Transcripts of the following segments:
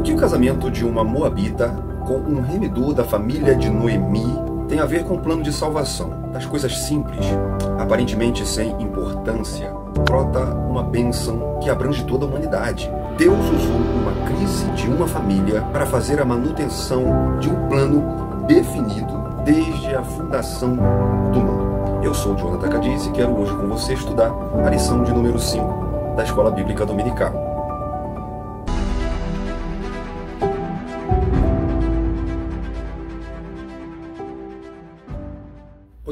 que o casamento de uma moabita com um remidor da família de Noemi tem a ver com o plano de salvação? Das coisas simples, aparentemente sem importância, brota uma bênção que abrange toda a humanidade. Deus usou uma crise de uma família para fazer a manutenção de um plano definido desde a fundação do mundo. Eu sou o Jonathan Cadiz e quero hoje com você estudar a lição de número 5 da Escola Bíblica Dominical.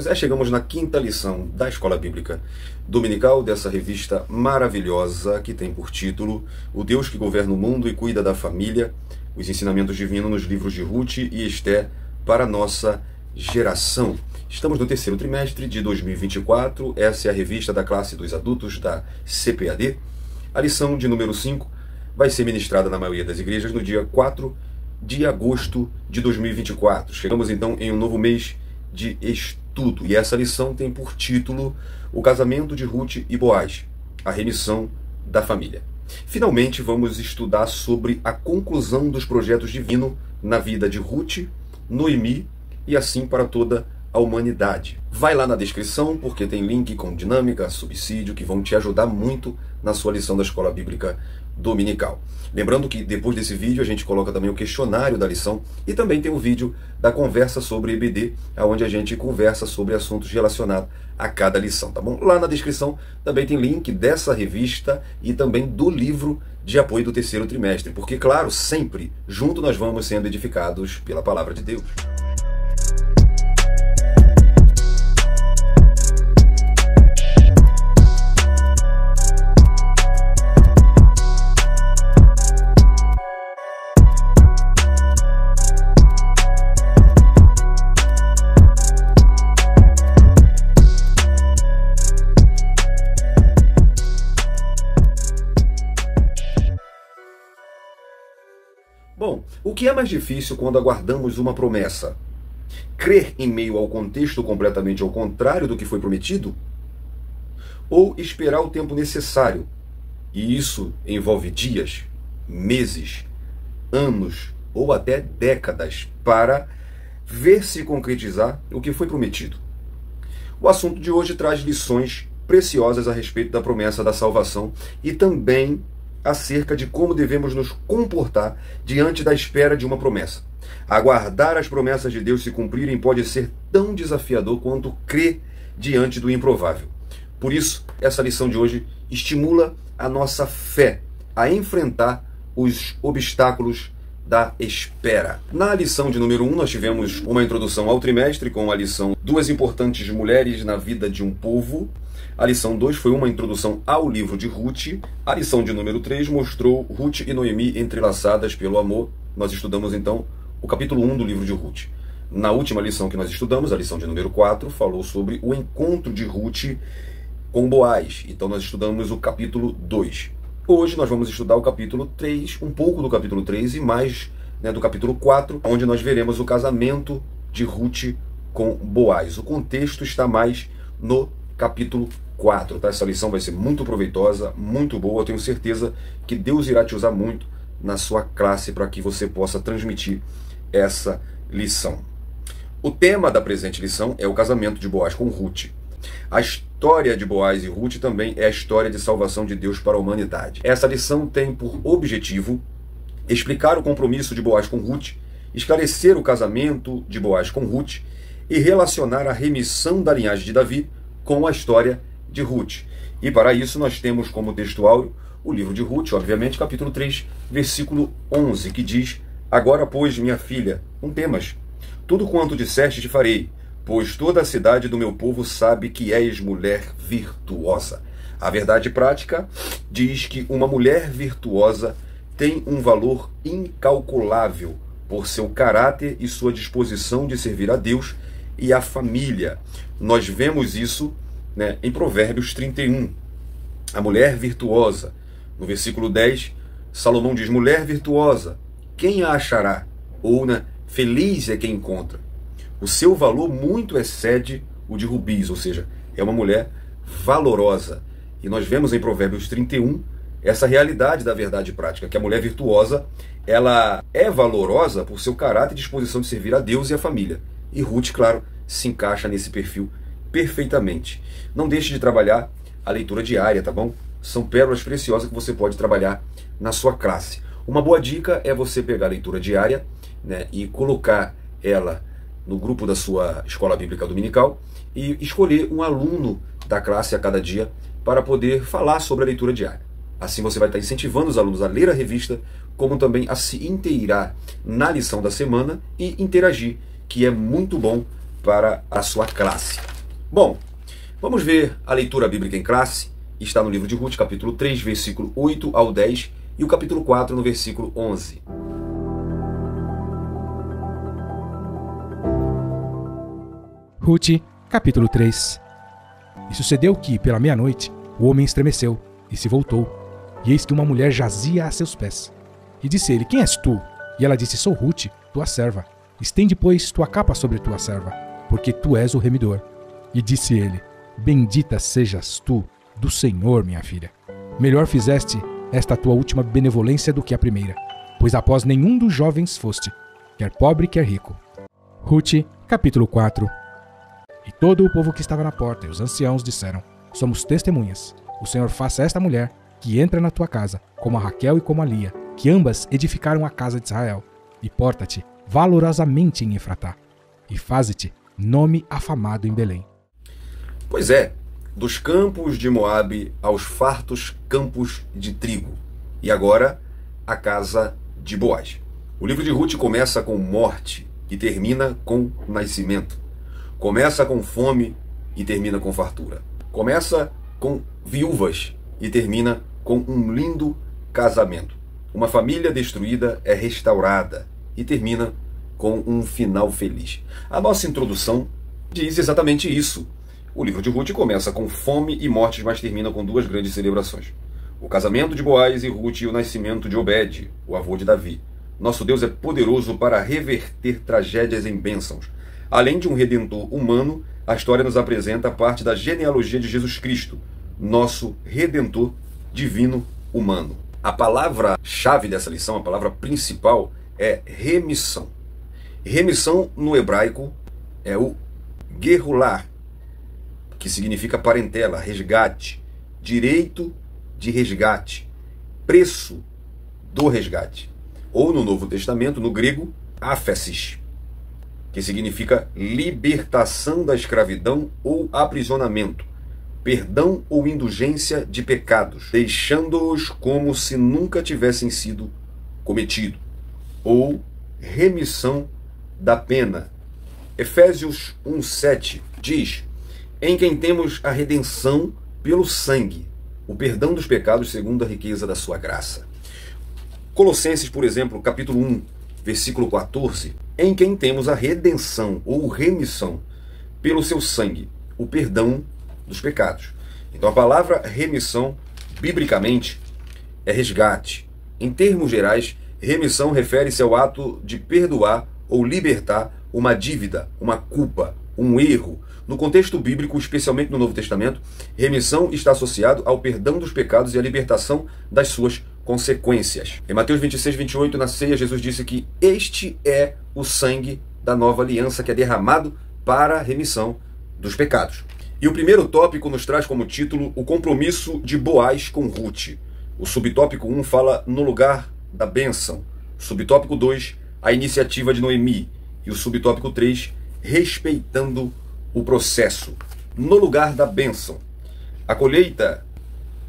Pois é, chegamos na quinta lição da Escola Bíblica Dominical, dessa revista maravilhosa que tem por título O Deus que governa o mundo e cuida da família, os ensinamentos divinos nos livros de Ruth e Esther para a nossa geração. Estamos no terceiro trimestre de 2024, essa é a revista da classe dos adultos da CPAD. A lição de número 5 vai ser ministrada na maioria das igrejas no dia 4 de agosto de 2024. Chegamos então em um novo mês de estudo, e essa lição tem por título O casamento de Ruth e Boaz, a remissão da família. Finalmente vamos estudar sobre a conclusão dos projetos divinos na vida de Ruth, Noemi e assim para toda a humanidade. Vai lá na descrição porque tem link com dinâmica, subsídio que vão te ajudar muito na sua lição da Escola Bíblica Dominical. Lembrando que depois desse vídeo a gente coloca também o questionário da lição e também tem o vídeo da conversa sobre EBD, onde a gente conversa sobre assuntos relacionados a cada lição, tá bom? Lá na descrição também tem link dessa revista e também do livro de apoio do terceiro trimestre, porque claro, sempre junto nós vamos sendo edificados pela palavra de Deus. Bom, o que é mais difícil quando aguardamos uma promessa? Crer em meio ao contexto completamente ao contrário do que foi prometido? Ou esperar o tempo necessário? E isso envolve dias, meses, anos ou até décadas para ver se concretizar o que foi prometido. O assunto de hoje traz lições preciosas a respeito da promessa da salvação e também acerca de como devemos nos comportar diante da espera de uma promessa. Aguardar as promessas de Deus se cumprirem pode ser tão desafiador quanto crer diante do improvável. Por isso, essa lição de hoje estimula a nossa fé a enfrentar os obstáculos da espera. Na lição de número 1, nós tivemos uma introdução ao trimestre com a lição Duas importantes mulheres na vida de um povo. A lição 2 foi uma introdução ao livro de Ruth. A lição de número 3 mostrou Ruth e Noemi entrelaçadas pelo amor. Nós estudamos então o capítulo 1 do livro de Ruth. Na última lição que nós estudamos, a lição de número 4, falou sobre o encontro de Ruth com Boaz. Então nós estudamos o capítulo 2. Hoje nós vamos estudar o capítulo 3, um pouco do capítulo 3 e mais do capítulo 4, onde nós veremos o casamento de Ruth com Boaz. O contexto está mais no capítulo 4, tá? Essa lição vai ser muito proveitosa, muito boa. Eu tenho certeza que Deus irá te usar muito na sua classe para que você possa transmitir essa lição. O tema da presente lição é o casamento de Boaz com Ruth. A história de Boaz e Ruth também é a história de salvação de Deus para a humanidade. Essa lição tem por objetivo explicar o compromisso de Boaz com Ruth, esclarecer o casamento de Boaz com Ruth e relacionar a remissão da linhagem de Davi com a história de Ruth. E para isso nós temos como textuário o livro de Ruth, obviamente, capítulo 3, versículo 11, que diz: Agora, pois, minha filha, não temas, tudo quanto disseste te farei, pois toda a cidade do meu povo sabe que és mulher virtuosa. A verdade prática diz que uma mulher virtuosa tem um valor incalculável por seu caráter e sua disposição de servir a Deus e a família. Nós vemos isso em Provérbios 31. A mulher virtuosa. No versículo 10, Salomão diz: mulher virtuosa, quem a achará? Ou feliz é quem encontra. O seu valor muito excede o de rubis, ou seja, é uma mulher valorosa. E nós vemos em Provérbios 31 essa realidade da verdade prática, que a mulher virtuosa, ela é valorosa por seu caráter e disposição de servir a Deus e a família. E Ruth, claro, se encaixa nesse perfil perfeitamente. Não deixe de trabalhar a leitura diária, tá bom? São pérolas preciosas que você pode trabalhar na sua classe. Uma boa dica é você pegar a leitura diária, né, e colocar ela no grupo da sua escola bíblica dominical e escolher um aluno da classe a cada dia para poder falar sobre a leitura diária. Assim você vai estar incentivando os alunos a ler a revista, como também a se inteirar na lição da semana e interagir, que é muito bom para a sua classe. Bom, vamos ver a leitura bíblica em classe. Está no livro de Ruth, capítulo 3, versículo 8 ao 10, e o capítulo 4, no versículo 11. Ruth, capítulo 3. E sucedeu que, pela meia-noite, o homem estremeceu e se voltou, e eis que uma mulher jazia a seus pés. E disse ele: Quem és tu? E ela disse: Sou Ruth, tua serva. Estende, pois, tua capa sobre tua serva, porque tu és o remidor. E disse ele: Bendita sejas tu do Senhor, minha filha. Melhor fizeste esta tua última benevolência do que a primeira, pois após nenhum dos jovens foste, quer pobre, quer rico. Ruth, capítulo 4. E todo o povo que estava na porta e os anciãos disseram: Somos testemunhas. O Senhor faça a esta mulher que entra na tua casa, como a Raquel e como a Lia, que ambas edificaram a casa de Israel, e porta-te valorosamente em Efratá, e faze-te nome afamado em Belém. Pois é, dos campos de Moabe aos fartos campos de trigo. E agora, a casa de Boaz. O livro de Ruth começa com morte e termina com nascimento. Começa com fome e termina com fartura. Começa com viúvas e termina com um lindo casamento. Uma família destruída é restaurada e termina com um final feliz. A nossa introdução diz exatamente isso. O livro de Ruth começa com fome e mortes, mas termina com duas grandes celebrações: o casamento de Boaz e Ruth e o nascimento de Obed, o avô de Davi. Nosso Deus é poderoso para reverter tragédias em bênçãos. Além de um redentor humano, a história nos apresenta parte da genealogia de Jesus Cristo, nosso redentor divino humano. A palavra-chave dessa lição, a palavra principal, é remissão. Remissão no hebraico é o gerulah, que significa parentela, resgate, direito de resgate, preço do resgate. Ou no Novo Testamento, no grego, aphesis, que significa libertação da escravidão ou aprisionamento, perdão ou indulgência de pecados, deixando-os como se nunca tivessem sido cometido, ou remissão da pena. Efésios 1:7 diz: em quem temos a redenção pelo sangue, o perdão dos pecados segundo a riqueza da sua graça. Colossenses, por exemplo, capítulo 1, versículo 14, em quem temos a redenção ou remissão pelo seu sangue, o perdão dos pecados. Então a palavra remissão, biblicamente, é resgate. Em termos gerais, remissão refere-se ao ato de perdoar ou libertar uma dívida, uma culpa, um erro. No contexto bíblico, especialmente no Novo Testamento, remissão está associado ao perdão dos pecados e à libertação das suas consequências. Em Mateus 26:28, na ceia, Jesus disse que este é o sangue da nova aliança que é derramado para a remissão dos pecados. E o primeiro tópico nos traz como título o compromisso de Boaz com Ruth. O subtópico 1 fala no lugar da bênção. Subtópico 2, a iniciativa de Noemi. E o subtópico 3, respeitando o processo. No lugar da bênção. A colheita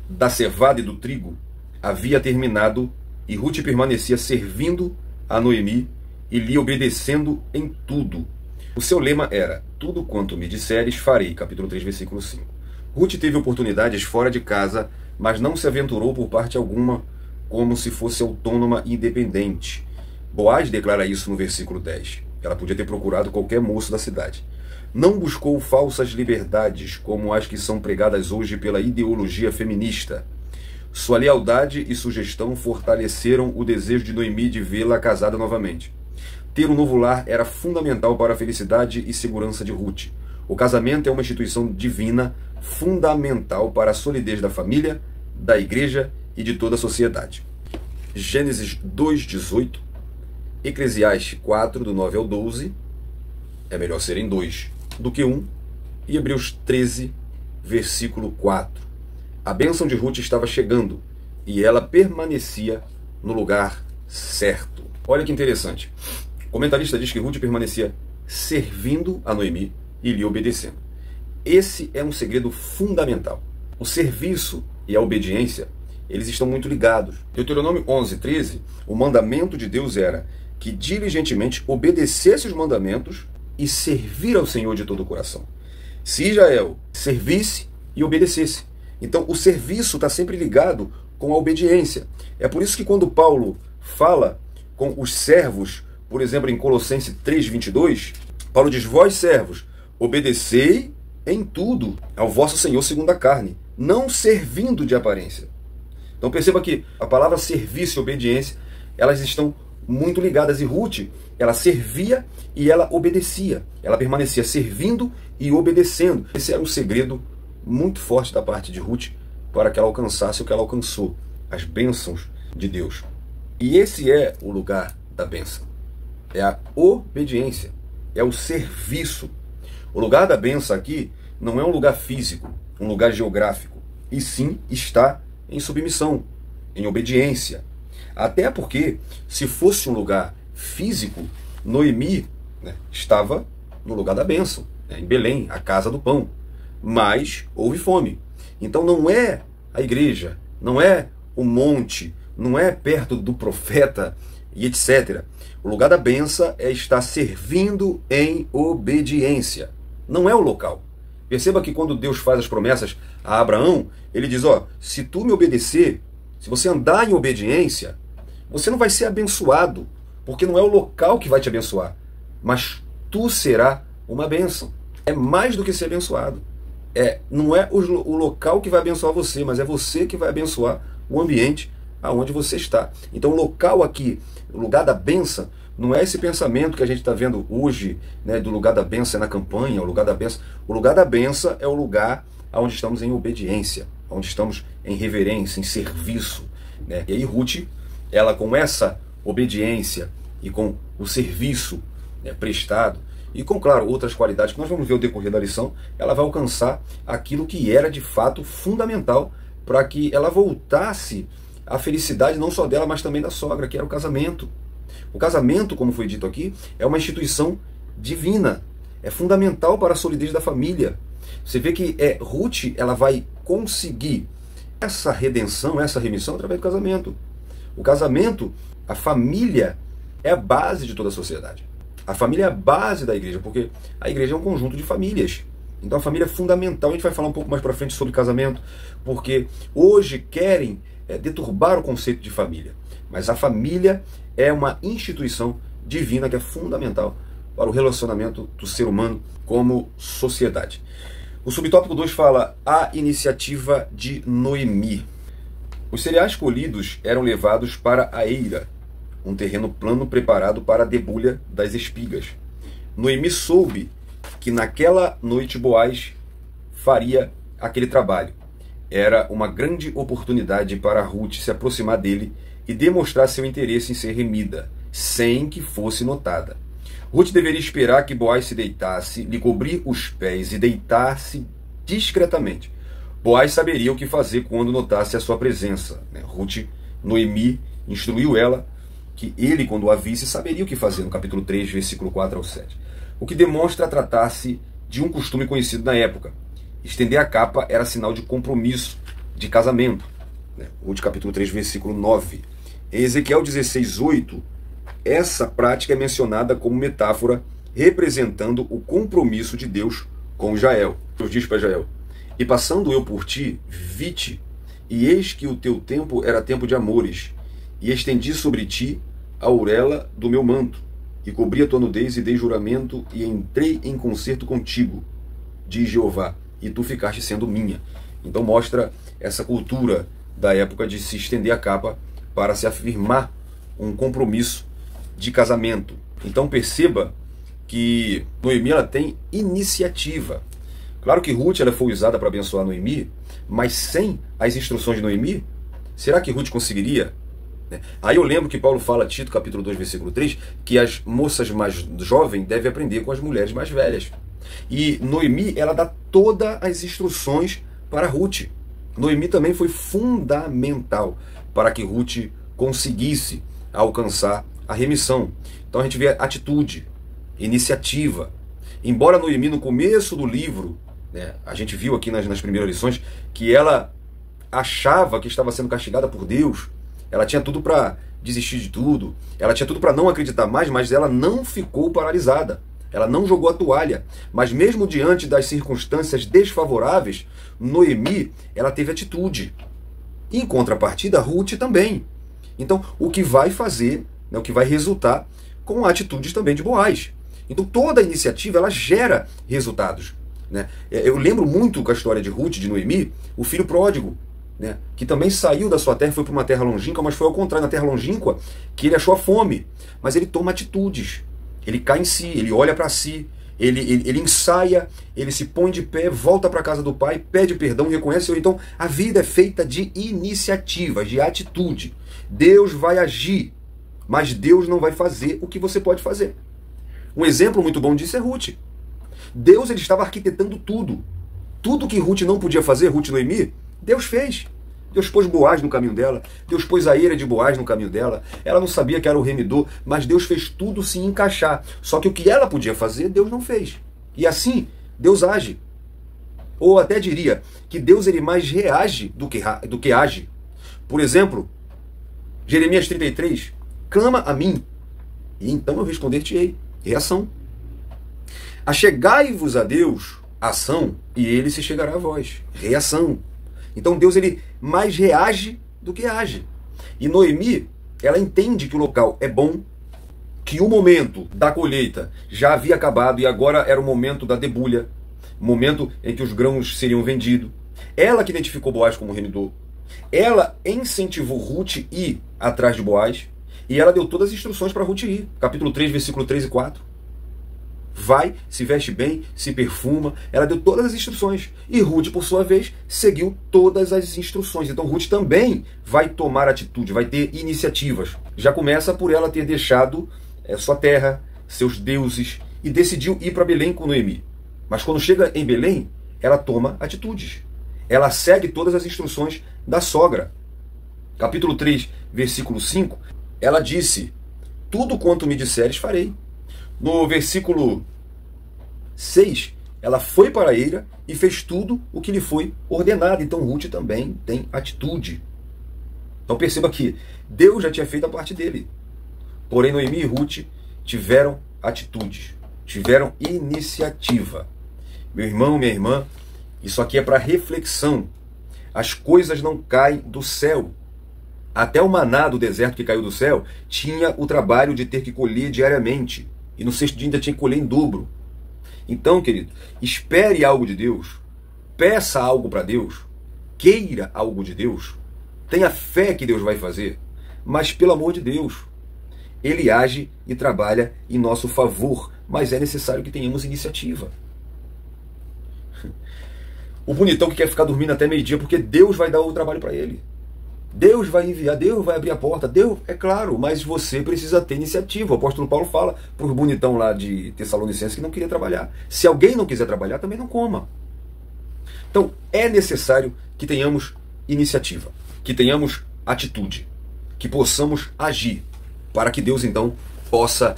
da cevada e do trigo havia terminado e Ruth permanecia servindo a Noemi e lhe obedecendo em tudo. O seu lema era: tudo quanto me disseres farei, capítulo 3, versículo 5. Ruth teve oportunidades fora de casa, mas não se aventurou por parte alguma como se fosse autônoma e independente. Boaz declara isso no versículo 10. Ela podia ter procurado qualquer moço da cidade. Não buscou falsas liberdades como as que são pregadas hoje pela ideologia feminista. Sua lealdade e sugestão fortaleceram o desejo de Noemi de vê-la casada novamente. Ter um novo lar era fundamental para a felicidade e segurança de Ruth. O casamento é uma instituição divina fundamental para a solidez da família, da igreja e de toda a sociedade. Gênesis 2:18, Eclesiastes 4, do 9 ao 12, é melhor serem 2 do que 1, e Hebreus 13, versículo 4. A bênção de Ruth estava chegando e ela permanecia no lugar certo. Olha que interessante. O comentarista diz que Ruth permanecia servindo a Noemi e lhe obedecendo. Esse é um segredo fundamental. O serviço e a obediência, eles estão muito ligados. Deuteronômio 11:13, o mandamento de Deus era que diligentemente obedecesse os mandamentos e servir ao Senhor de todo o coração. Se Israel servisse e obedecesse. Então o serviço está sempre ligado com a obediência. É por isso que quando Paulo fala com os servos, por exemplo, em Colossenses 3:22, Paulo diz: vós servos, obedecei em tudo ao vosso Senhor segundo a carne, não servindo de aparência. Então perceba que a palavra serviço e obediência, elas estão muito ligadas. E Ruth, ela servia e ela obedecia. Ela permanecia servindo e obedecendo. Esse era um segredo muito forte da parte de Ruth para que ela alcançasse o que ela alcançou, as bênçãos de Deus. E esse é o lugar da bênção. É a obediência, é o serviço. O lugar da bênção aqui não é um lugar físico, um lugar geográfico, e sim está em submissão, em obediência. Até porque, se fosse um lugar físico, Noemi, estava no lugar da bênção, em Belém, a casa do pão. Mas houve fome. Então não é a igreja, não é o monte, não é perto do profeta e etc. O lugar da bênção é estar servindo em obediência. Não é o local. Perceba que quando Deus faz as promessas a Abraão, ele diz: ó, se tu me obedecer, se você andar em obediência, você não vai ser abençoado, porque não é o local que vai te abençoar, mas tu será uma bênção. É mais do que ser abençoado. Não é o local que vai abençoar você, mas é você que vai abençoar o ambiente aonde você está. Então o local aqui, o lugar da bênção, não é esse pensamento que a gente está vendo hoje, do lugar da bênção na campanha, o lugar da bênção. O lugar da bênção é o lugar onde estamos em obediência, onde estamos em reverência, em serviço. E aí Ruth, ela com essa obediência e com o serviço prestado, e com, claro, outras qualidades que nós vamos ver ao decorrer da lição, ela vai alcançar aquilo que era de fato fundamental para que ela voltasse à felicidade não só dela, mas também da sogra, que era o casamento. O casamento, como foi dito aqui, é uma instituição divina, é fundamental para a solidez da família. Você vê que Ruth, ela vai conseguir essa redenção, essa remissão através do casamento. O casamento, a família, é a base de toda a sociedade. A família é a base da igreja, porque a igreja é um conjunto de famílias. Então a família é fundamental. A gente vai falar um pouco mais para frente sobre casamento, porque hoje querem deturbar o conceito de família. Mas a família é uma instituição divina que é fundamental para o relacionamento do ser humano como sociedade. O subtópico 2 fala a iniciativa de Noemi. Os cereais colhidos eram levados para a eira, um terreno plano preparado para a debulha das espigas. Noemi soube que naquela noite Boaz faria aquele trabalho. Era uma grande oportunidade para Ruth se aproximar dele e demonstrar seu interesse em ser remida, sem que fosse notada. Ruth deveria esperar que Boaz se deitasse, lhe cobrir os pés e deitar-se discretamente. Boaz saberia o que fazer quando notasse a sua presença. Noemi instruiu ela que ele, quando a visse, saberia o que fazer, no capítulo 3, versículo 4 ao 7. O que demonstra tratar-se de um costume conhecido na época. Estender a capa era sinal de compromisso, de casamento. Ruth, capítulo 3, versículo 9. Em Ezequiel 16, 8, essa prática é mencionada como metáfora representando o compromisso de Deus com Israel. Deus diz para Israel: e passando eu por ti, vi-te, e eis que o teu tempo era tempo de amores, e estendi sobre ti a orelha do meu manto, e cobri a tua nudez, e dei juramento, e entrei em concerto contigo, diz Jeová, e tu ficaste sendo minha. Então mostra essa cultura da época de se estender a capa para se afirmar um compromisso de casamento. Então perceba que Noemi, ela tem iniciativa. Claro que Ruth, ela foi usada para abençoar Noemi, mas sem as instruções de Noemi, Será que Ruth conseguiria? Aí eu lembro que Paulo fala, Tito capítulo 2, versículo 3, que as moças mais jovens devem aprender com as mulheres mais velhas. E Noemi, ela dá todas as instruções para Ruth. Noemi também foi fundamental para que Ruth conseguisse alcançar a remissão. Então a gente vê atitude, iniciativa. Embora Noemi, no começo do livro, né, a gente viu aqui nas primeiras lições, que ela achava que estava sendo castigada por Deus, ela tinha tudo para desistir de tudo, ela tinha tudo para não acreditar mais, mas ela não ficou paralisada. Ela não jogou a toalha, mas mesmo diante das circunstâncias desfavoráveis, Noemi, ela teve atitude. Em contrapartida, Ruth também. Então, o que vai fazer, né, o que vai resultar com atitudes também de Boaz. Então, toda a iniciativa, ela gera resultados, né? Eu lembro muito com a história de Ruth, de Noemi, o filho pródigo, né, que também saiu da sua terra, foi para uma terra longínqua, mas foi ao contrário, na terra longínqua, que ele achou a fome. Mas ele toma atitudes. Ele cai em si, ele olha para si, ele ensaia, ele se põe de pé, volta para a casa do pai, pede perdão, reconhece. Então, a vida é feita de iniciativas, de atitude. Deus vai agir, mas Deus não vai fazer o que você pode fazer. Um exemplo muito bom disso é Ruth. Deus, ele estava arquitetando tudo. Tudo que Ruth não podia fazer, Ruth e Noemi, Deus fez. Deus pôs Boaz no caminho dela, Deus pôs a eira de Boaz no caminho dela. Ela não sabia que era o remidor, mas Deus fez tudo se encaixar. Só que o que ela podia fazer, Deus não fez. E assim, Deus age. Ou até diria que Deus, ele mais reage do que age. Por exemplo, Jeremias 33, clama a mim, e então eu responder-te-ei. Reação. Achegai-vos a Deus, ação, e ele se chegará a vós. Reação. Então Deus, ele mais reage do que age. E Noemi, ela entende que o local é bom, que o momento da colheita já havia acabado e agora era o momento da debulha, momento em que os grãos seriam vendidos. Ela que identificou Boaz como remidor. Ela incentivou Ruth a ir atrás de Boaz e ela deu todas as instruções para Ruth ir. Capítulo 3, versículo 3 e 4. Vai, se veste bem, se perfuma. Ela deu todas as instruções. E Ruth, por sua vez, seguiu todas as instruções. Então Ruth também vai tomar atitude, vai ter iniciativas. Já começa por ela ter deixado sua terra, seus deuses, e decidiu ir para Belém com Noemi. Mas quando chega em Belém, ela toma atitudes. Ela segue todas as instruções da sogra. Capítulo 3, versículo 5, ela disse: tudo quanto me disseres farei. No versículo 6, ela foi para a eira e fez tudo o que lhe foi ordenado. Então Ruth também tem atitude. Então perceba que Deus já tinha feito a parte dele. Porém, Noemi e Ruth tiveram atitudes, tiveram iniciativa. Meu irmão, minha irmã, isso aqui é para reflexão. As coisas não caem do céu. Até o maná do deserto que caiu do céu tinha o trabalho de ter que colher diariamente. E no sexto dia ainda tinha que colher em dobro. Então, querido, espere algo de Deus, peça algo para Deus, queira algo de Deus, tenha fé que Deus vai fazer, mas pelo amor de Deus, Ele age e trabalha em nosso favor, mas é necessário que tenhamos iniciativa. O bonitão que quer ficar dormindo até meio-dia porque Deus vai dar o trabalho para ele. Deus vai enviar, Deus vai abrir a porta, Deus, é claro, mas você precisa ter iniciativa. O apóstolo Paulo fala para o bonitão lá de Tessalonicenses que não queria trabalhar. Se alguém não quiser trabalhar, também não coma. Então, é necessário que tenhamos iniciativa, que tenhamos atitude, que possamos agir, para que Deus, então, possa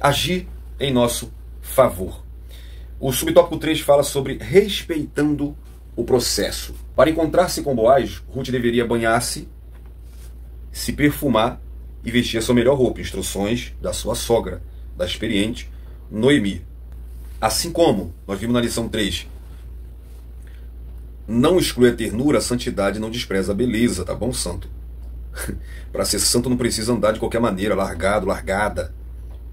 agir em nosso favor. O subtópico 3 fala sobre respeitando o processo. Para encontrar-se com Boaz, Ruth deveria banhar-se, se perfumar e vestir a sua melhor roupa. Instruções da sua sogra, da experiente Noemi. Assim como nós vimos na lição 3, não exclui a ternura, a santidade não despreza a beleza, tá bom, santo? Para ser santo não precisa andar de qualquer maneira, largado, largada.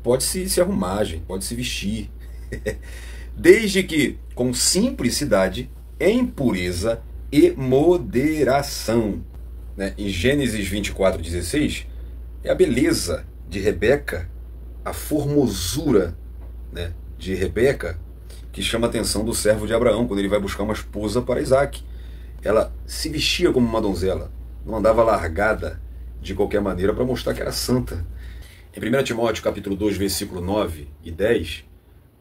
Pode se arrumar, gente, pode se vestir. Desde que com simplicidade, em pureza e moderação. Né? Em Gênesis 24:16, é a beleza de Rebeca, a formosura, né, de Rebeca, que chama a atenção do servo de Abraão, quando ele vai buscar uma esposa para Isaac. Ela se vestia como uma donzela, não andava largada de qualquer maneira para mostrar que era santa. Em 1 Timóteo capítulo 2, versículo 9 e 10,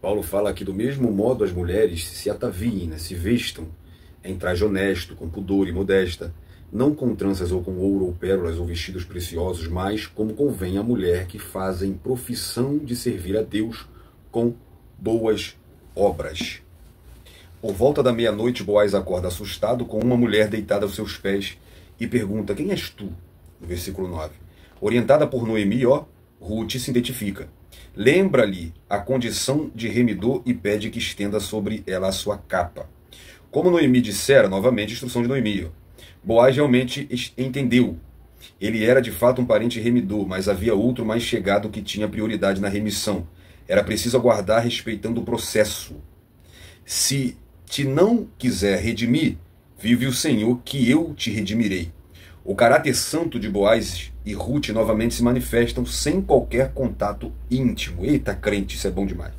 Paulo fala que do mesmo modo as mulheres se ataviem, se vestam em traje honesto, com pudor e modesta, não com tranças ou com ouro ou pérolas ou vestidos preciosos, mas como convém à mulher que fazem profissão de servir a Deus com boas obras. Por volta da meia-noite, Boaz acorda assustado com uma mulher deitada aos seus pés e pergunta: quem és tu? No versículo 9. Orientada por Noemi, Ruth se identifica. Lembra-lhe a condição de remidor e pede que estenda sobre ela a sua capa. Como Noemi dissera, novamente, instrução de Noemi. Boaz realmente entendeu. Ele era de fato um parente remidor, mas havia outro mais chegado que tinha prioridade na remissão. Era preciso aguardar respeitando o processo. Se te não quiser redimir, vive o Senhor, que eu te redimirei. O caráter santo de Boaz e Ruth novamente se manifestam sem qualquer contato íntimo. Eita, crente, isso é bom demais.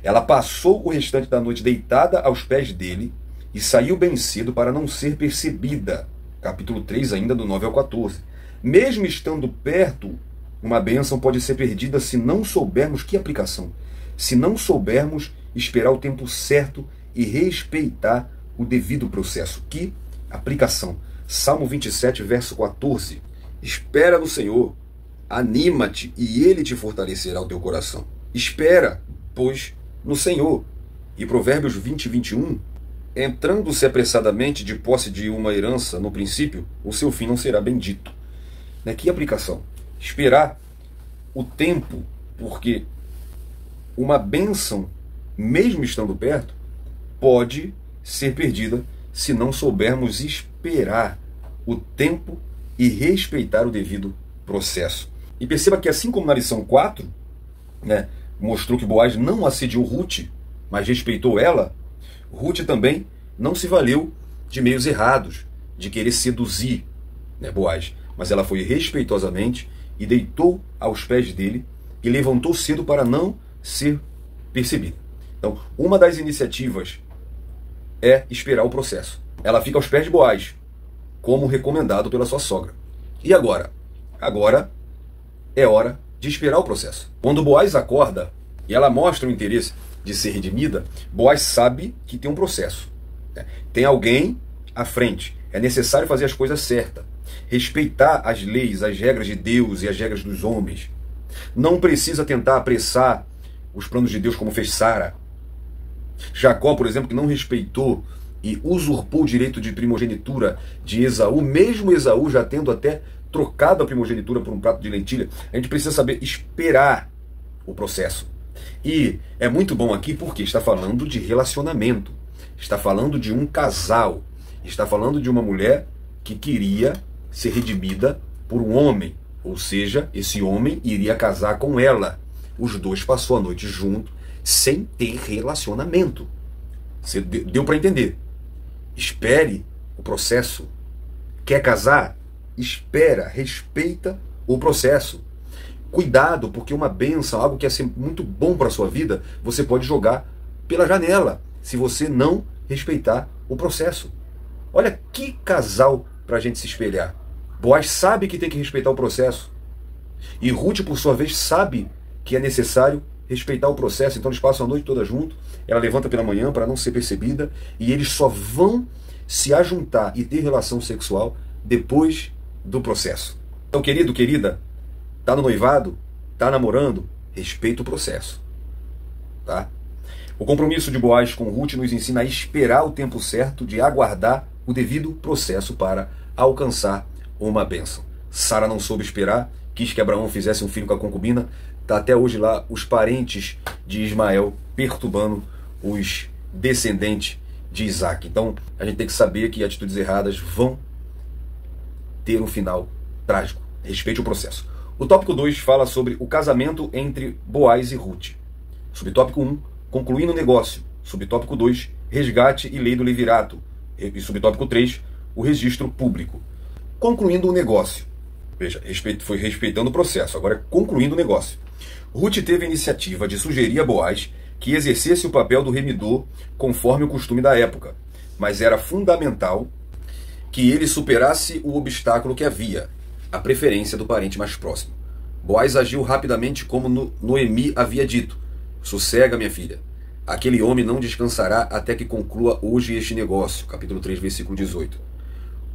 Ela passou o restante da noite deitada aos pés dele e saiu bem cedo para não ser percebida. Capítulo 3, ainda do 9 ao 14. Mesmo estando perto, uma bênção pode ser perdida se não soubermos, que aplicação, se não soubermos esperar o tempo certo e respeitar o devido processo. Que aplicação. Salmo 27, verso 14. Espera no Senhor, anima-te e Ele te fortalecerá o teu coração. Espera, pois, no Senhor. E Provérbios 20, 21. Entrando-se apressadamente de posse de uma herança, no princípio, o seu fim não será bendito. Que aplicação? Esperar o tempo, porque uma bênção, mesmo estando perto, pode ser perdida se não soubermos esperar o tempo e respeitar o devido processo. E perceba que, assim como na lição 4, mostrou que Boaz não assediou Ruth, mas respeitou ela, Ruth também não se valeu de meios errados, de querer seduzir Boaz, mas ela foi respeitosamente e deitou aos pés dele e levantou cedo para não ser percebida. Então, uma das iniciativas é esperar o processo. Ela fica aos pés de Boaz, como recomendado pela sua sogra. E agora? Agora é hora de esperar o processo. Quando Boaz acorda e ela mostra o interesse de ser redimida, Boaz sabe que tem um processo. Tem alguém à frente. É necessário fazer as coisas certas. Respeitar as leis, as regras de Deus e as regras dos homens. Não precisa tentar apressar os planos de Deus como fez Sara. Jacó, por exemplo, que não respeitou e usurpou o direito de primogenitura de Esaú, mesmo Esaú já tendo até trocado a primogenitura por um prato de lentilha. A gente precisa saber esperar o processo. E é muito bom aqui porque está falando de relacionamento, está falando de um casal, está falando de uma mulher que queria ser redimida por um homem, ou seja, esse homem iria casar com ela. Os dois passou a noite junto, sem ter relacionamento. Você deu para entender. Espere o processo. Quer casar? Espera, respeita o processo. Cuidado, porque uma bênção, algo que é ser muito bom para a sua vida, você pode jogar pela janela, se você não respeitar o processo. Olha que casal para a gente se espelhar. Boaz sabe que tem que respeitar o processo. E Ruth, por sua vez, sabe que é necessário respeitar o processo. Então eles passam a noite toda junto. Ela levanta pela manhã para não ser percebida. E eles só vão se ajuntar e ter relação sexual depois do processo. Então, querido, querida, tá no noivado? Tá namorando? Respeita o processo. Tá? O compromisso de Boaz com Ruth nos ensina a esperar o tempo certo, de aguardar o devido processo para alcançar uma bênção. Sara não soube esperar, quis que Abraão fizesse um filho com a concubina. Está até hoje lá os parentes de Ismael perturbando os descendentes de Isaac. Então a gente tem que saber que atitudes erradas vão ter um final trágico. Respeite o processo. O tópico 2 fala sobre o casamento entre Boaz e Ruth. Subtópico 1, concluindo o negócio. Subtópico 2, resgate e lei do levirato. E subtópico 3, o registro público. Concluindo o negócio. Veja, foi respeitando o processo, agora concluindo o negócio. Ruth teve a iniciativa de sugerir a Boaz que exercesse o papel do remidor conforme o costume da época, mas era fundamental que ele superasse o obstáculo que havia, a preferência do parente mais próximo. Boaz agiu rapidamente como Noemi havia dito: sossega, minha filha. Aquele homem não descansará até que conclua hoje este negócio. Capítulo 3, versículo 18.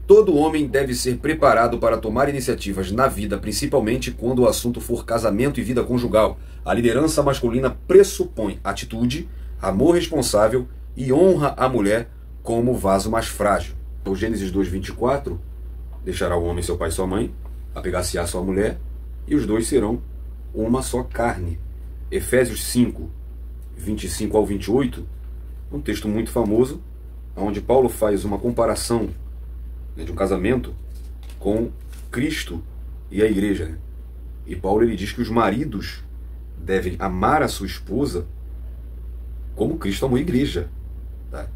Todo homem deve ser preparado para tomar iniciativas na vida, principalmente quando o assunto for casamento e vida conjugal. A liderança masculina pressupõe atitude, amor responsável e honra à mulher como vaso mais frágil. O Gênesis 2:24, deixará o homem seu pai e sua mãe, apegar-se-á sua mulher, e os dois serão uma só carne. Efésios 5:25 ao 28, um texto muito famoso, onde Paulo faz uma comparação de um casamento com Cristo e a igreja. E Paulo ele diz que os maridos devem amar a sua esposa como Cristo amou a igreja, tá?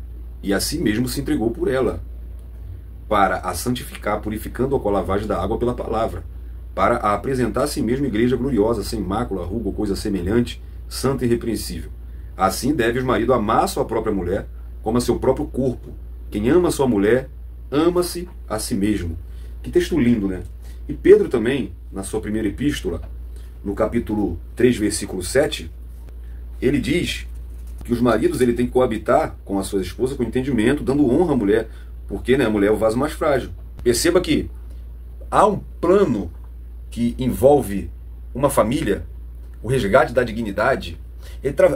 E assim mesmo se entregou por ela, para a santificar, purificando-a com a lavagem da água pela palavra, para a apresentar a si mesmo igreja gloriosa, sem mácula, ruga ou coisa semelhante, santa e irrepreensível. Assim deve o marido amar a sua própria mulher como a seu próprio corpo. Quem ama a sua mulher, ama-se a si mesmo. Que texto lindo, né? E Pedro também, na sua primeira epístola, no capítulo 3, versículo 7, ele diz que os maridos ele tem que coabitar com as suas esposas com entendimento, dando honra à mulher, porque, né, a mulher é o vaso mais frágil. Perceba que há um plano que envolve uma família, o resgate da dignidade.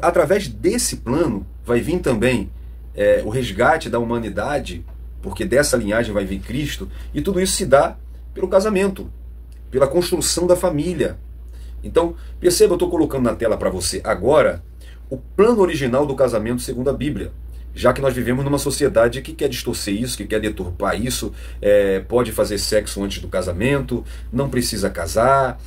Através desse plano vai vir também o resgate da humanidade, porque dessa linhagem vai vir Cristo, e tudo isso se dá pelo casamento, pela construção da família. Então, perceba, eu estou colocando na tela para você agora o plano original do casamento segundo a Bíblia, já que nós vivemos numa sociedade que quer distorcer isso, que quer deturpar isso, pode fazer sexo antes do casamento, não precisa casar,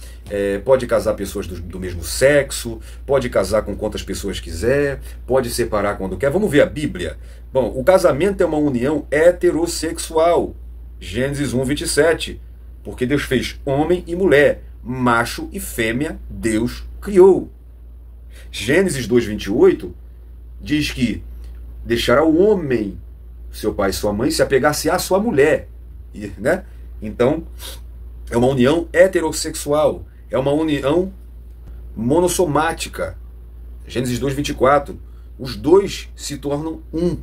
pode casar pessoas do mesmo sexo, pode casar com quantas pessoas quiser, pode separar quando quer. Vamos ver a Bíblia. Bom, o casamento é uma união heterossexual. Gênesis 1:27. Porque Deus fez homem e mulher, macho e fêmea, Deus criou. Gênesis 2:28 diz que deixará o homem, seu pai e sua mãe, se apegar-se à sua mulher. Né? Então, é uma união heterossexual, é uma união monossomática. Gênesis 2:24. Os dois se tornam um.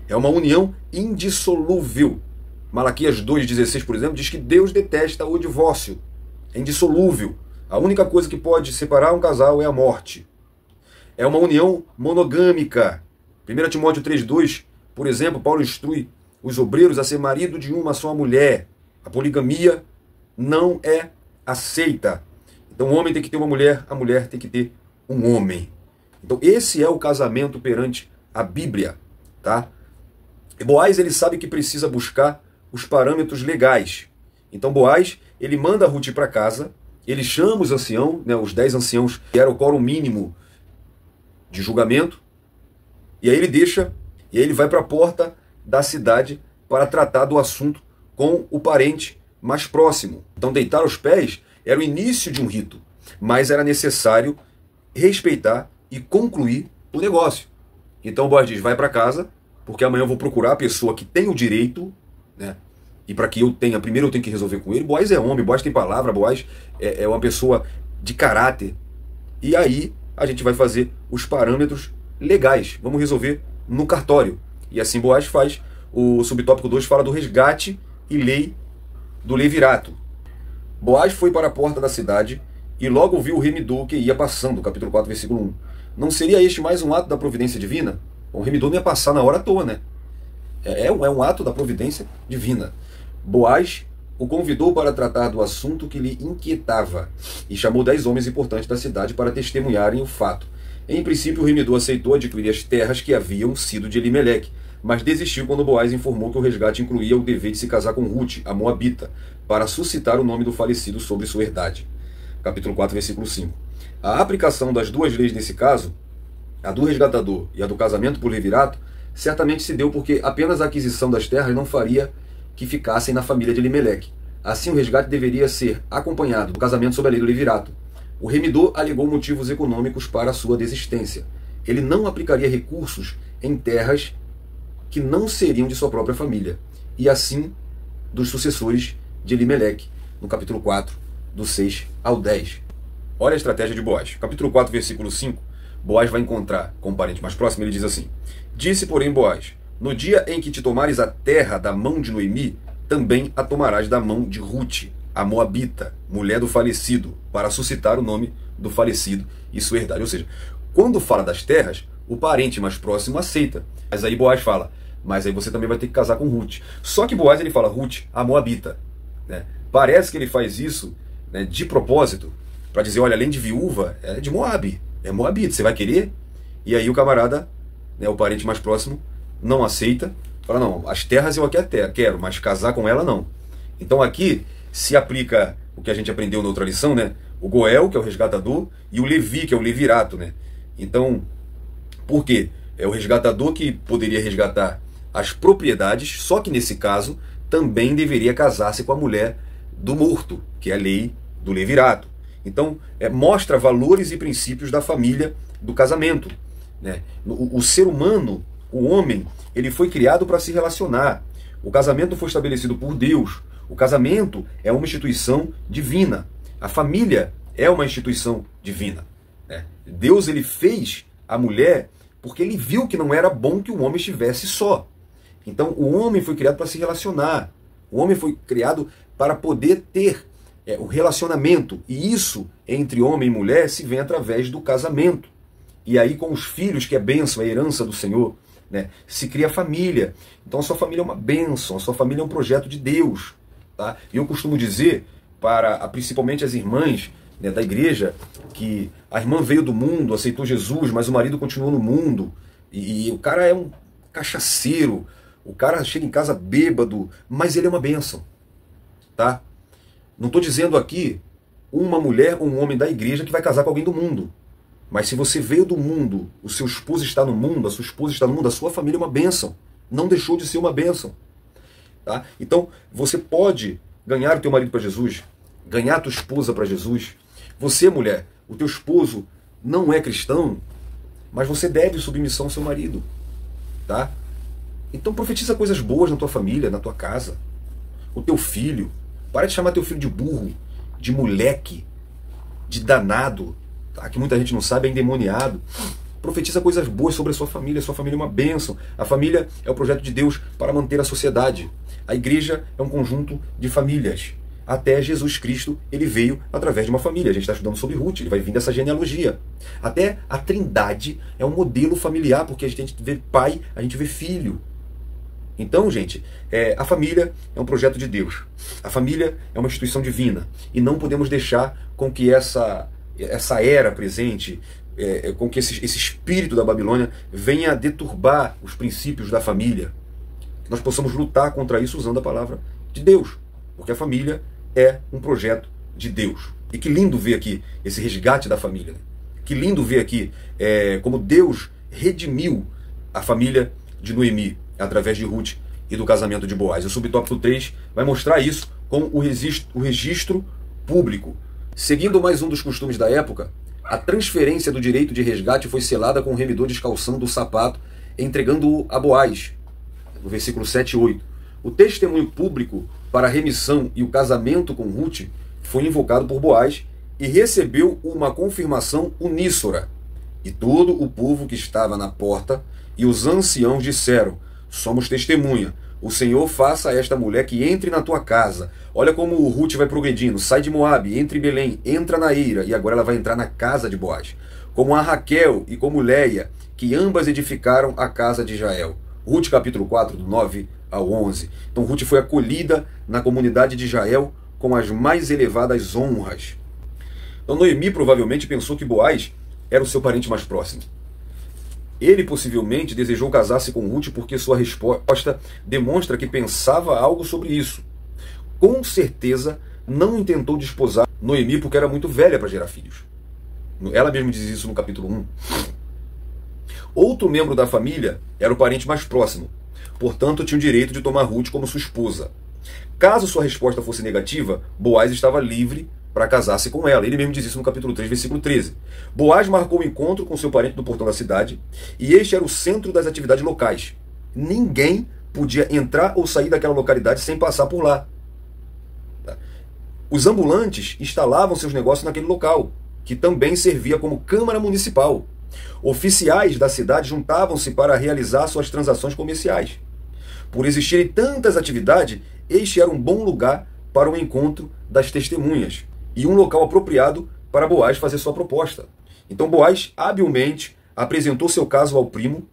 É uma união indissolúvel. Malaquias 2:16, por exemplo, diz que Deus detesta o divórcio. É indissolúvel. A única coisa que pode separar um casal é a morte. É uma união monogâmica. 1 Timóteo 3:2, por exemplo, Paulo instrui os obreiros a ser marido de uma só mulher. A poligamia não é aceita. Então o homem tem que ter uma mulher, a mulher tem que ter um homem. Então esse é o casamento perante a Bíblia, tá? E Boaz, ele sabe que precisa buscar os parâmetros legais. Então Boaz, ele manda Ruth para casa, ele chama os anciãos, né, os 10 anciãos, que era o quórum mínimo de julgamento, e aí ele vai para a porta da cidade para tratar do assunto com o parente mais próximo. Então deitar aos pés era o início de um rito, mas era necessário respeitar e concluir o negócio. Então Boaz diz, vai para casa, porque amanhã eu vou procurar a pessoa que tem o direito, né? E para que eu tenha, primeiro eu tenho que resolver com ele. Boaz é homem, Boaz tem palavra, Boaz é uma pessoa de caráter. E aí a gente vai fazer os parâmetros legais. Vamos resolver no cartório. E assim Boaz faz. O subtópico 2 fala do resgate e lei do levirato. Boaz foi para a porta da cidade e logo viu o remidor que ia passando, capítulo 4, versículo 1. Não seria este mais um ato da providência divina? O remidor não ia passar na hora à toa, né? É um ato da providência divina. Boaz o convidou para tratar do assunto que lhe inquietava e chamou 10 homens importantes da cidade para testemunharem o fato. Em princípio, o remidor aceitou adquirir as terras que haviam sido de Elimeleque, mas desistiu quando Boaz informou que o resgate incluía o dever de se casar com Ruth, a Moabita, para suscitar o nome do falecido sobre sua herdade. Capítulo 4, versículo 5. A aplicação das duas leis nesse caso, a do resgatador e a do casamento por levirato, certamente se deu porque apenas a aquisição das terras não faria que ficassem na família de Elimeleque. Assim, o resgate deveria ser acompanhado do casamento sob a lei do levirato. O remidor alegou motivos econômicos para a sua desistência. Ele não aplicaria recursos em terras que não seriam de sua própria família. E assim, dos sucessores de Elimeleque, no capítulo 4, do 6 ao 10. Olha a estratégia de Boaz. Capítulo 4, versículo 5, Boaz vai encontrar com o parente mais próximo, ele diz assim: disse, porém, Boaz, no dia em que te tomares a terra da mão de Noemi, também a tomarás da mão de Rute, a Moabita, mulher do falecido, para suscitar o nome do falecido e sua herdade. Ou seja, quando fala das terras, o parente mais próximo aceita. Mas aí Boaz fala, mas aí você também vai ter que casar com Rute. Só que Boaz ele fala Rute, a Moabita. Né? Parece que ele faz isso, né, de propósito, para dizer, olha, além de viúva, é de Moab, é Moabita, você vai querer? E aí o camarada, né, o parente mais próximo, não aceita, fala, não, as terras eu até quero, mas casar com ela não. Então aqui se aplica o que a gente aprendeu na outra lição, né? O Goel, que é o resgatador, e o Levi, que é o levirato, né? Então, por quê? É o resgatador que poderia resgatar as propriedades, só que nesse caso também deveria casar-se com a mulher do morto, que é a lei do levirato. Então, mostra valores e princípios da família do casamento, né? O ser humano, o homem, ele foi criado para se relacionar. O casamento foi estabelecido por Deus. O casamento é uma instituição divina. A família é uma instituição divina. Né? Deus ele fez a mulher porque ele viu que não era bom que o homem estivesse só. Então o homem foi criado para se relacionar. O homem foi criado para poder ter o relacionamento. E isso entre homem e mulher se vê através do casamento. E aí com os filhos, que é bênção, é herança do Senhor, né? Se cria a família. Então a sua família é uma bênção, a sua família é um projeto de Deus. Tá? E eu costumo dizer, para principalmente as irmãs, né, da igreja, que a irmã veio do mundo, aceitou Jesus, mas o marido continuou no mundo, e o cara é um cachaceiro, o cara chega em casa bêbado, mas ele é uma bênção. Tá? Não estou dizendo aqui uma mulher ou um homem da igreja que vai casar com alguém do mundo. Mas se você veio do mundo, o seu esposo está no mundo, a sua esposa está no mundo, a sua família é uma bênção. Não deixou de ser uma bênção. Tá? Então, você pode ganhar o teu marido para Jesus, ganhar a tua esposa para Jesus. Você, mulher, o teu esposo não é cristão, mas você deve submissão ao seu marido. Tá? Então profetiza coisas boas na tua família, na tua casa. O teu filho, para de chamar teu filho de burro, de moleque, de danado, tá? Que muita gente não sabe, é endemoniado. Profetiza coisas boas sobre a sua família é uma bênção. A família é o projeto de Deus para manter a sociedade. A igreja é um conjunto de famílias. Até Jesus Cristo, ele veio através de uma família. A gente está estudando sobre Ruth, ele vai vir dessa genealogia. Até a Trindade é um modelo familiar, porque a gente vê pai, a gente vê filho. Então, gente, a família é um projeto de Deus. A família é uma instituição divina. E não podemos deixar com que essa era presente, com que esse espírito da Babilônia venha a deturbar os princípios da família. Que nós possamos lutar contra isso usando a palavra de Deus. Porque a família é um projeto de Deus. E que lindo ver aqui esse resgate da família. Né? Que lindo ver aqui como Deus redimiu a família de Noemi através de Ruth e do casamento de Boaz. O subtópico 3 vai mostrar isso com o registro público. Seguindo mais um dos costumes da época, a transferência do direito de resgate foi selada com o remidor descalçando o sapato, entregando-o a Boaz, no versículo 7 e 8. O testemunho público para a remissão e o casamento com Ruth foi invocado por Boaz e recebeu uma confirmação uníssona. E todo o povo que estava na porta e os anciãos disseram: somos testemunha. O Senhor faça a esta mulher que entre na tua casa. Olha como o Ruth vai progredindo. Sai de Moabe, entra em Belém, entra na Eira, e agora ela vai entrar na casa de Boaz. Como a Raquel e como Leia, que ambas edificaram a casa de Israel. Ruth capítulo 4, do 9 ao 11. Então Ruth foi acolhida na comunidade de Israel com as mais elevadas honras. Então Noemi provavelmente pensou que Boaz era o seu parente mais próximo. Ele possivelmente desejou casar-se com Ruth porque sua resposta demonstra que pensava algo sobre isso. Com certeza não intentou desposar Noemi porque era muito velha para gerar filhos. Ela mesma diz isso no capítulo 1. Outro membro da família era o parente mais próximo, portanto tinha o direito de tomar Ruth como sua esposa. Caso sua resposta fosse negativa, Boaz estava livre para casar-se com ela. Ele mesmo diz isso no capítulo 3, versículo 13. Boaz marcou um encontro com seu parente no portão da cidade, e este era o centro das atividades locais. Ninguém podia entrar ou sair daquela localidade sem passar por lá. Os ambulantes instalavam seus negócios naquele local, que também servia como Câmara Municipal. Oficiais da cidade juntavam-se para realizar suas transações comerciais. Por existirem tantas atividades, este era um bom lugar para o encontro das testemunhas e um local apropriado para Boaz fazer sua proposta. Então Boaz habilmente apresentou seu caso ao primo,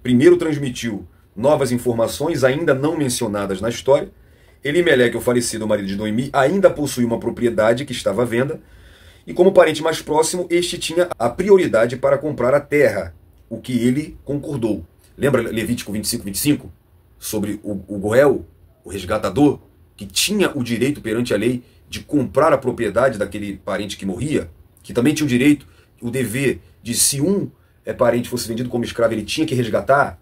primeiro transmitiu novas informações ainda não mencionadas na história. Elimeleque, o falecido marido de Noemi, ainda possuía uma propriedade que estava à venda, e como parente mais próximo, este tinha a prioridade para comprar a terra, o que ele concordou. Lembra Levítico 25:25? Sobre o Goel, o resgatador, que tinha o direito perante a lei de comprar a propriedade daquele parente que morria, que também tinha o direito, o dever de, se um parente fosse vendido como escravo, ele tinha que resgatar,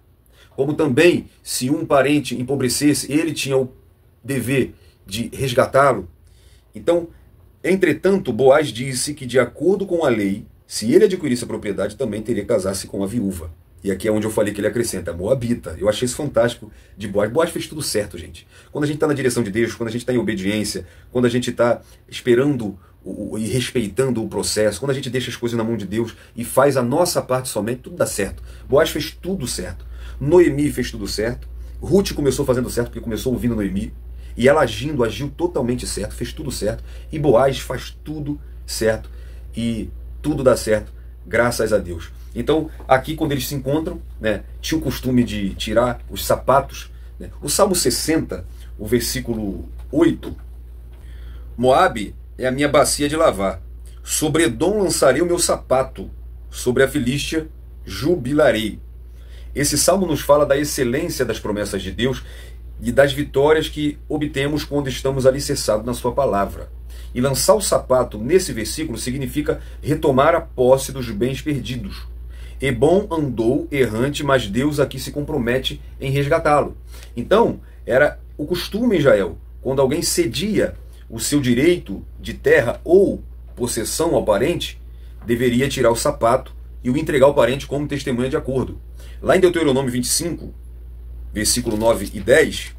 como também, se um parente empobrecesse, ele tinha o dever de resgatá-lo. Então, entretanto, Boaz disse que, de acordo com a lei, se ele adquirisse a propriedade, também teria que casar-se com a viúva. E aqui é onde eu falei que ele acrescenta, Moabita. Eu achei isso fantástico de Boaz. Boaz fez tudo certo, gente. Quando a gente está na direção de Deus, quando a gente está em obediência, quando a gente está esperando e respeitando o processo, quando a gente deixa as coisas na mão de Deus e faz a nossa parte somente, tudo dá certo. Boaz fez tudo certo. Noemi fez tudo certo. Ruth começou fazendo certo porque começou ouvindo Noemi. E ela agiu totalmente certo, fez tudo certo. E Boaz faz tudo certo. E tudo dá certo, graças a Deus. Então, aqui quando eles se encontram, né, tinha o costume de tirar os sapatos. Né? O Salmo 60, o versículo 8. Moabe é a minha bacia de lavar. Sobre Edom lançarei o meu sapato. Sobre a Filístia jubilarei. Esse salmo nos fala da excelência das promessas de Deus e das vitórias que obtemos quando estamos alicerçados na sua palavra. E lançar o sapato nesse versículo significa retomar a posse dos bens perdidos. Edom andou errante, mas Deus aqui se compromete em resgatá-lo. Então, era o costume em Israel, quando alguém cedia o seu direito de terra ou possessão ao parente, deveria tirar o sapato e o entregar ao parente como testemunha de acordo. Lá em Deuteronômio 25, versículo 9 e 10,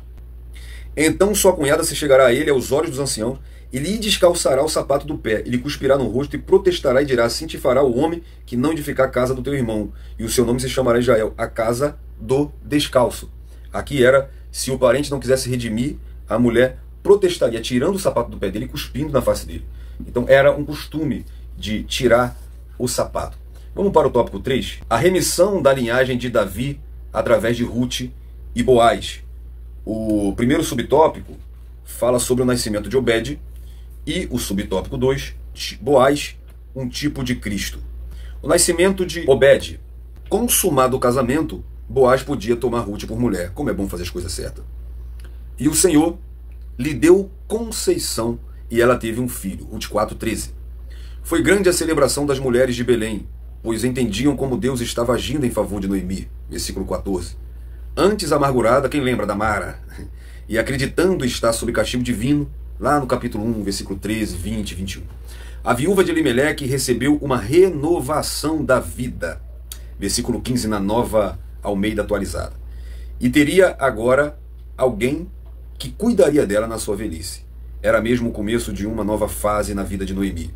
então sua cunhada se chegará a ele aos olhos dos anciãos, e lhe descalçará o sapato do pé, ele cuspirá no rosto e protestará e dirá, assim te fará o homem que não edificar a casa do teu irmão, e o seu nome se chamará Israel, a casa do descalço. Aqui era, se o parente não quisesse redimir, a mulher protestaria, tirando o sapato do pé dele e cuspindo na face dele. Então era um costume de tirar o sapato. Vamos para o tópico 3. A remissão da linhagem de Davi através de Ruth e Boaz. O primeiro subtópico fala sobre o nascimento de Obed e o subtópico 2, Boaz, um tipo de Cristo. O nascimento de Obed. Consumado o casamento, Boaz podia tomar Ruth por mulher. Como é bom fazer as coisas certas. E o Senhor lhe deu conceição e ela teve um filho. Ruth 4:13. Foi grande a celebração das mulheres de Belém, pois entendiam como Deus estava agindo em favor de Noemi. Versículo 14. Antes amargurada, quem lembra da Mara? E acreditando estar sob castigo divino, lá no capítulo 1, versículo 13, 20 e 21. A viúva de Elimeleque recebeu uma renovação da vida. Versículo 15, na Nova Almeida atualizada. E teria agora alguém que cuidaria dela na sua velhice. Era mesmo o começo de uma nova fase na vida de Noemi.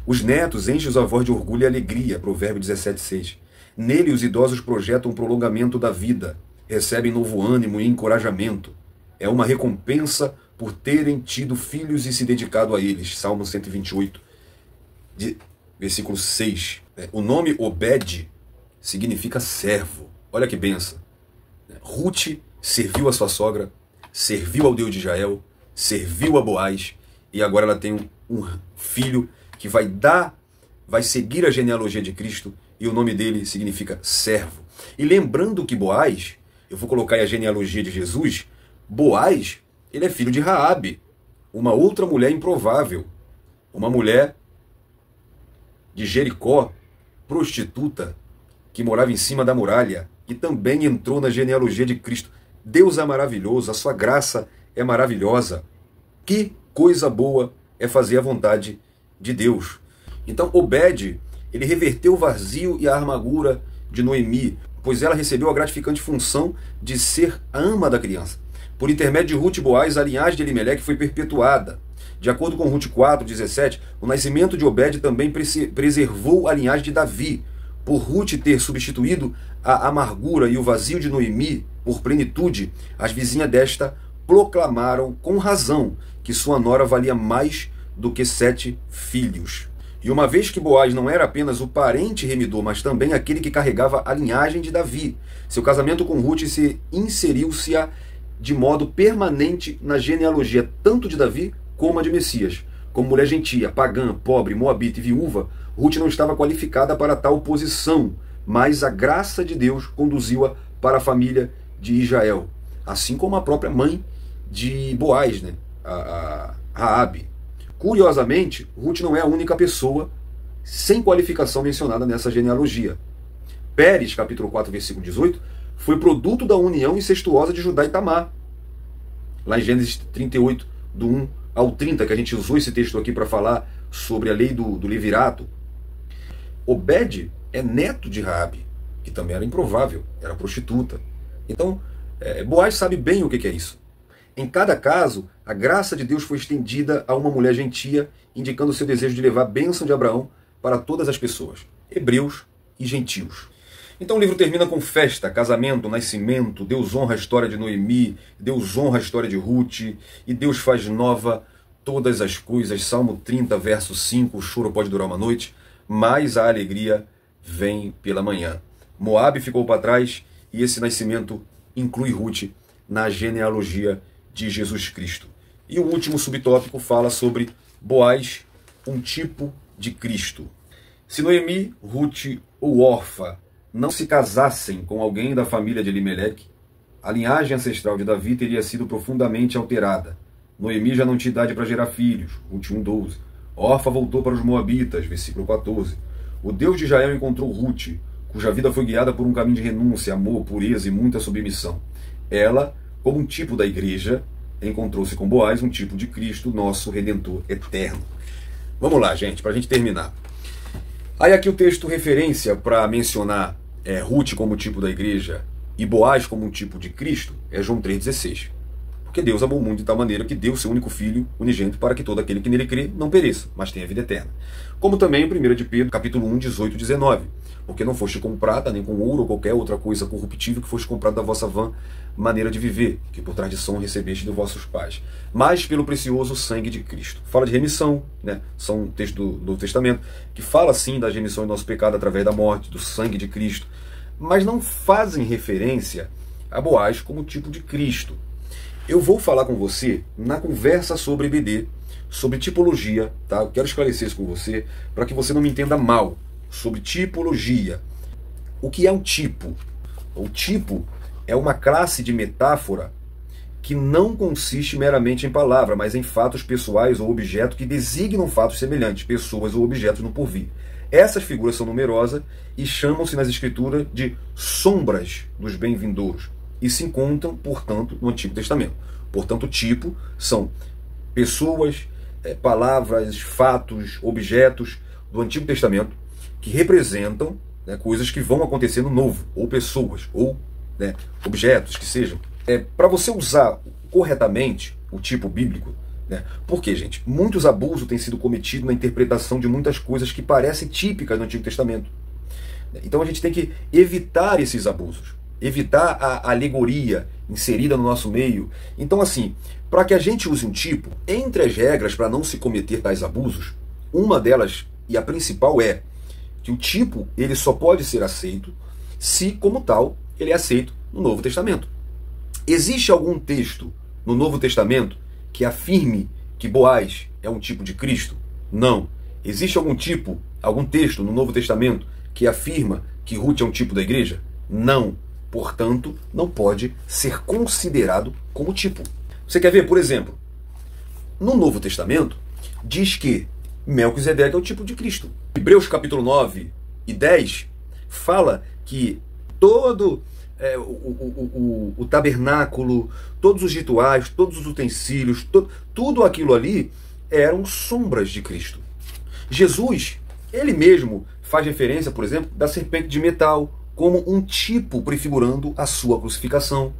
Os netos enchem os avós de orgulho e alegria. Provérbio 17:6. Nele os idosos projetam um prolongamento da vida. Recebem novo ânimo e encorajamento. É uma recompensa por terem tido filhos e se dedicado a eles. Salmo 128, versículo 6. O nome Obed significa servo. Olha que benção. Ruth serviu a sua sogra, serviu ao Deus de Israel, serviu a Boaz, e agora ela tem um filho que vai seguir a genealogia de Cristo, e o nome dele significa servo. E lembrando que Boaz, eu vou colocar aí a genealogia de Jesus, Boaz, ele é filho de Raabe, uma outra mulher improvável, uma mulher de Jericó, prostituta, que morava em cima da muralha, e também entrou na genealogia de Cristo. Deus é maravilhoso, a sua graça é maravilhosa. Que coisa boa é fazer a vontade de Deus. Então Obed, ele reverteu o vazio e a amargura de Noemi. pois ela recebeu a gratificante função de ser a ama da criança. Por intermédio de Ruth e Boaz, a linhagem de Elimeleque foi perpetuada. De acordo com Ruth 4:17, o nascimento de Obed também preservou a linhagem de Davi. Por Ruth ter substituído a amargura e o vazio de Noemi por plenitude, as vizinhas desta proclamaram com razão que sua nora valia mais do que 7 filhos. E uma vez que Boaz não era apenas o parente remidor, mas também aquele que carregava a linhagem de Davi, seu casamento com Ruth inseriu-se de modo permanente na genealogia tanto de Davi como a de Messias. Como mulher gentia, pagã, pobre, moabita e viúva, Ruth não estava qualificada para tal posição, mas a graça de Deus conduziu-a para a família de Israel, assim como a própria mãe de Boaz, né? a Raabe. Curiosamente, Ruth não é a única pessoa sem qualificação mencionada nessa genealogia. Pérez, capítulo 4, versículo 18, foi produto da união incestuosa de Judá e Tamar. Lá em Gênesis 38, do 1 ao 30, que a gente usou esse texto aqui para falar sobre a lei do levirato. Obed é neto de Raabe, que também era improvável, era prostituta. Então, Boaz sabe bem o que é isso. Em cada caso, a graça de Deus foi estendida a uma mulher gentia, indicando seu desejo de levar a bênção de Abraão para todas as pessoas, hebreus e gentios. Então o livro termina com festa, casamento, nascimento, Deus honra a história de Noemi, Deus honra a história de Ruth, e Deus faz nova todas as coisas. Salmo 30, verso 5, o choro pode durar uma noite, mas a alegria vem pela manhã. Moabe ficou para trás, e esse nascimento inclui Ruth na genealogia de Jesus Cristo. E o último subtópico fala sobre Boaz, um tipo de Cristo. Se Noemi, Ruth ou Orfa não se casassem com alguém da família de Elimeleque, a linhagem ancestral de Davi teria sido profundamente alterada. Noemi já não tinha idade para gerar filhos, Ruth 1:12. Orfa voltou para os Moabitas, versículo 14. O Deus de Israel encontrou Ruth, cuja vida foi guiada por um caminho de renúncia, amor, pureza e muita submissão. Ela, como um tipo da igreja, encontrou-se com Boaz, um tipo de Cristo, nosso Redentor eterno. Vamos lá, gente, para a gente terminar. Aí aqui o texto referência para mencionar Ruth como tipo da igreja e Boaz como um tipo de Cristo é João 3,16. Porque Deus amou o mundo de tal maneira que deu seu único filho unigênito para que todo aquele que nele crê não pereça, mas tenha vida eterna. Como também em 1 de Pedro, capítulo 1, 18 e 19. Porque não foste comprada, nem com ouro ou qualquer outra coisa corruptível que foste comprada da vossa vã maneira de viver, que por tradição recebeste de vossos pais, mas pelo precioso sangue de Cristo. Fala de remissão, né? São textos do Novo Testamento, que fala sim da remissão do nosso pecado através da morte, do sangue de Cristo, mas não fazem referência a Boaz como tipo de Cristo. Eu vou falar com você na conversa sobre EBD, sobre tipologia, tá? Eu quero esclarecer isso com você, para que você não me entenda mal, sobre tipologia. O que é um tipo? O tipo é uma classe de metáfora que não consiste meramente em palavra, mas em fatos pessoais ou objetos que designam fatos semelhantes, pessoas ou objetos no porvir. Essas figuras são numerosas e chamam-se nas escrituras de sombras dos bem-vindouros e se encontram, portanto, no Antigo Testamento. Portanto, tipo são pessoas, palavras, fatos, objetos do Antigo Testamento que representam, né, coisas que vão acontecer no Novo, ou pessoas, ou, né, objetos que sejam. Para você usar corretamente o tipo bíblico, né, porque, gente, muitos abusos têm sido cometidos na interpretação de muitas coisas que parecem típicas do Antigo Testamento. Então a gente tem que evitar esses abusos, evitar a alegoria inserida no nosso meio. Então, assim, para que a gente use um tipo, entre as regras para não se cometer tais abusos, uma delas, e a principal, é que o tipo ele só pode ser aceito se, como tal, ele é aceito no Novo Testamento. Existe algum texto no Novo Testamento que afirme que Boaz é um tipo de Cristo? Não. Existe algum texto no Novo Testamento que afirma que Ruth é um tipo da igreja? Não. Portanto, não pode ser considerado como tipo. Você quer ver, por exemplo, no Novo Testamento diz que Melquisedeque é o tipo de Cristo. Hebreus capítulo 9 e 10 fala que todo o tabernáculo, todos os rituais, todos os utensílios, tudo aquilo ali eram sombras de Cristo. Jesus, ele mesmo faz referência, por exemplo, da serpente de metal, como um tipo prefigurando a sua crucificação.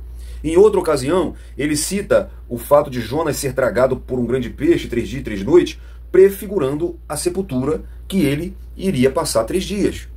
Em outra ocasião, ele cita o fato de Jonas ser tragado por um grande peixe 3 dias e 3 noites, prefigurando a sepultura que ele iria passar 3 dias.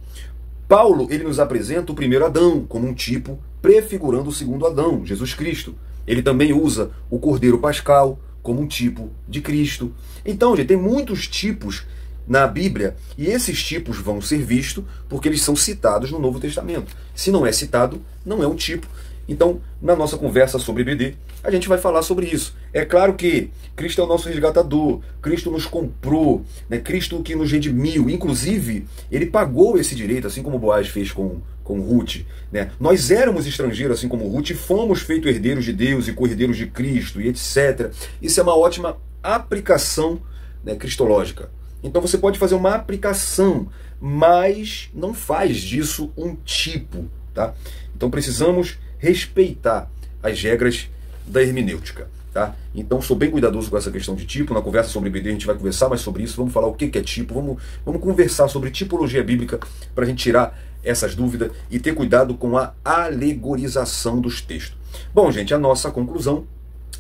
Paulo, ele nos apresenta o primeiro Adão como um tipo prefigurando o segundo Adão, Jesus Cristo. Ele também usa o Cordeiro Pascal como um tipo de Cristo. Então, gente, tem muitos tipos na Bíblia, e esses tipos vão ser vistos porque eles são citados no Novo Testamento. Se não é citado, não é um tipo. Então, na nossa conversa sobre EBD, a gente vai falar sobre isso. É claro que Cristo é o nosso resgatador, Cristo nos comprou, né? Cristo que nos redimiu, inclusive, ele pagou esse direito, assim como Boaz fez com Ruth, né? Nós éramos estrangeiros, assim como Ruth, e fomos feitos herdeiros de Deus e co-herdeiros de Cristo, e etc. Isso é uma ótima aplicação, né, cristológica. Então você pode fazer uma aplicação, mas não faz disso um tipo, tá? Então precisamos respeitar as regras da hermenêutica, tá? Então sou bem cuidadoso com essa questão de tipo. Na conversa sobre EBD a gente vai conversar mais sobre isso, vamos falar o que é tipo, vamos conversar sobre tipologia bíblica para a gente tirar essas dúvidas e ter cuidado com a alegorização dos textos. Bom, gente, a nossa conclusão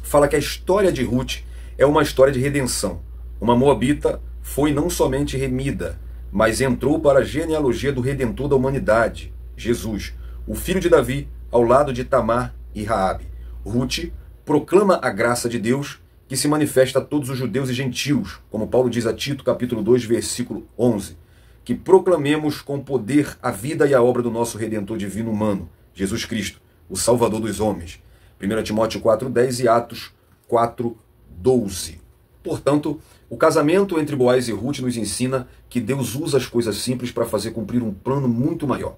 fala que a história de Ruth é uma história de redenção. Uma moabita foi não somente remida, mas entrou para a genealogia do Redentor da humanidade, Jesus, o filho de Davi, ao lado de Tamar e Raabe. Ruth proclama a graça de Deus que se manifesta a todos os judeus e gentios, como Paulo diz a Tito, capítulo 2, versículo 11, que proclamemos com poder a vida e a obra do nosso Redentor divino humano, Jesus Cristo, o Salvador dos homens. 1 Timóteo 4,10 e Atos 4,12. Portanto, o casamento entre Boaz e Ruth nos ensina que Deus usa as coisas simples para fazer cumprir um plano muito maior.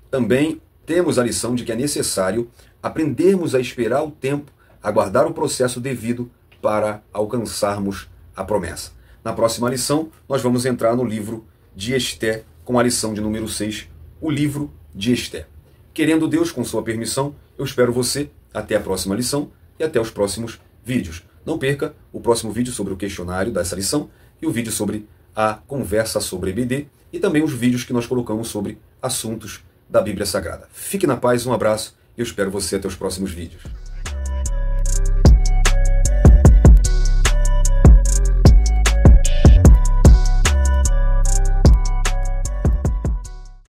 Também temos a lição de que é necessário aprendermos a esperar o tempo, aguardar o processo devido para alcançarmos a promessa. Na próxima lição, nós vamos entrar no livro de Esté, com a lição de número 6, o livro de Esté. Querendo Deus, com sua permissão, eu espero você até a próxima lição e até os próximos vídeos. Não perca o próximo vídeo sobre o questionário dessa lição e o vídeo sobre a conversa sobre EBD e também os vídeos que nós colocamos sobre assuntos da Bíblia Sagrada. Fique na paz, um abraço e eu espero você até os próximos vídeos.